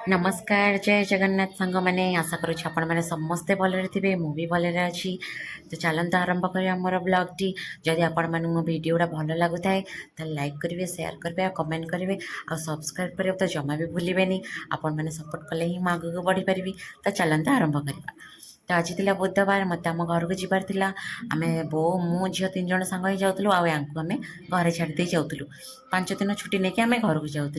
नमस्कार जय जगन्नाथ सांग मैंने आशा करुच्छे आपण मैंने समस्ते भलरे थे मुझे भलरे अच्छी तो चलते आरंभ करिया मोर ब्लॉग टी जदि आपण मानू मो वीडियोटा भल लगुए तो लाइक करेंगे शेयर करेंगे कमेंट करेंगे और सब्सक्राइब करेंगे तो जमा भी भूलें आपण मैंने सपोर्ट कले ही मैं आगे बढ़ी पारि तो चलते आरंभ करवा तो आज थी बुधवार मत आम घर को जबार था आम बो मु झी तीन जन सांग ही जाऊँ आउ आम घरे छाड़ी जाऊँ 5 दिन छुट्टी नहीं कि आम घर को जाऊँ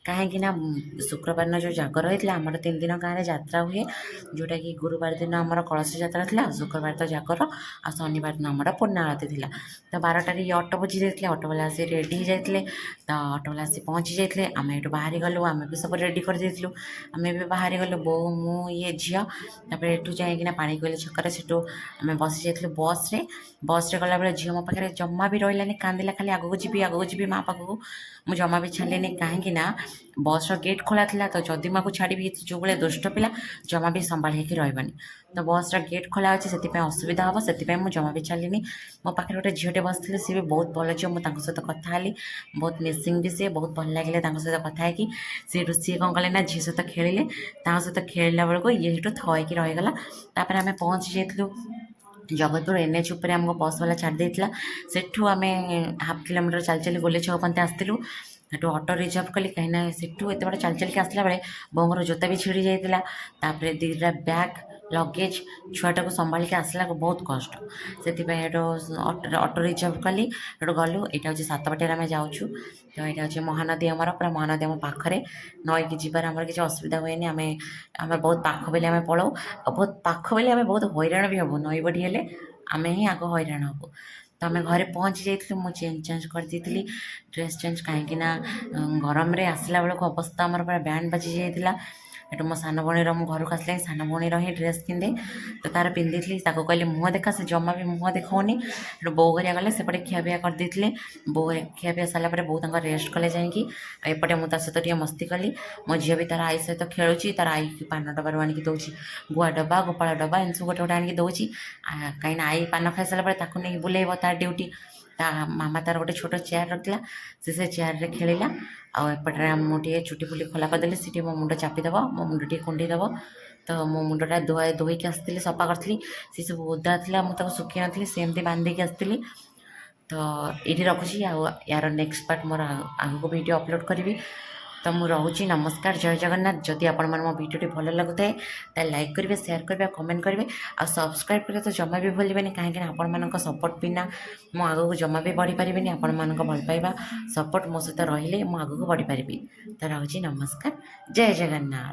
कहीं शुक्रवार जो जागर होता है आमर 3 दिन गाँव में यात्रा हुए जोटा कि गुरुवार दिन आमर कलश यात्रा था शुक्रवार तो जागर आ शनिवार दिन आमर पूर्ण आरती थी तो 12टार ये अटो बुझी देते अटो वाला आसी रेडी हो जाते तो अटो वाला आसी पहुँची जाते आम ये बाहरी गलु आम भी सब रेडी कर देलु आम भी बाहरी गलु बो मु ये झील एठू जाइना पानी कोइली छक से आम बसी जाइलु बस रे गला बेले झील मो पाखे जमा भी रही कांदिला खाली आगू जी माँ पाखक मुझे जमा भी छाड़िनी कहीं बस गेट खोला था तो जदि माँ को छाड़ी जो भाई दुष्ट पिला जमा भी संभाल होकर रही तो बस गेट खोला अच्छे से असुविधा हम से मुझे जमा भी छाड़िनी मो पाखे गोटे झीटे बसते सी भी बहुत भल झील मुझे सहित कथा बहुत मिसिंग भी सी बहुत भल लगे सहित कथा सी सी कौन कले ना झी सहित खेलिले सहित खेलला बेलू ये थईकी रहीगला तापर आम पहुँची जाइलु जगतपुर एनएच उपर आमको बस वाला छाड़ देता सेठू आम हाफ किलोमीटर चल चली गोले छक पंते आसलु सेठू ऑटो रिजर्व कली कहीं सेठू एत बड़ा चल चल के आसला बेले बोंगर जोता भी छिड़ी जाता दीटा बैग लगेज छुआटा को संभाल के आसला को बहुत कष्ट से ऑटो रिजर्व कली गलु यहाँ हूँ 7 बाटे आम जाऊँ तो यहाँ हूँ महानदी आमर पूरा महानदी आम पाखे नईकी जीवार आमर किसी असुविधा हुए आम आम बहुत पाख बोली आम पलाऊ बहुत पाख बोली आम बहुत हैरान भी हबू नई बड़ी हेले आम ही आग हैरान हबू तो आम घरे पहुँची जाइलु मुझे चेंज कर दी ड्रेस चेंज कहीं गरम आसला बेलू अवस्था आमर पूरा बैंड बाजी जाइला एटू मो सान भौणी मो घर को आसला सान भौणी ही ड्रेस पिंधे तो तार पिंधि कहली मुँह देखा से जमा भी मुँह देखनी बो गरिया गले सेपटे खियापिया करदे बो खियापिया सारापर बो रेस्ट कले जापटे मुझे सहित मस्ती कली मो झी भी तार आई सहित खेलुची तार आई पान डबार आणिकी दौची गुआ डब्बा गोपाल डब्बा एन सब गोटे गोटे आणिकी दौची कहीं आई पान खाई सारापर नहीं बुलेब तार ड्यूटी ता मामा तार गोटे छोट चेयर रखला से चेयर रे खेलिला आउपटे मुझे चुटी फुली खोला करदेली सी मो मुंड चापिदेव मो मुंड टे कुंडेदेव तो मो मुंडा धोईकी आसती सफा करी सी सब ओदा था मुझे सुखी नी सेमती बांधिकी आसती तो ये रखुची यार नेक्स्ट पार्ट मोर आग को वीडियो अपलोड करी तो मुझे रोची नमस्कार जय जगन्नाथ जदि आपण मो वीडियो भल लगुए तो लाइक करेंगे शेयर करेंगे कमेंट करेंगे आ सब्सक्राइब करेंगे तो जमा भी भूलें कहीं आपण मान सपोर्ट बिना मो आग को जमा भी बढ़ी पारि आपण मान भल पाइबा सपोर्ट मो सहित रही मो आग को बढ़ी पारि तो रोची नमस्कार जय जगन्नाथ।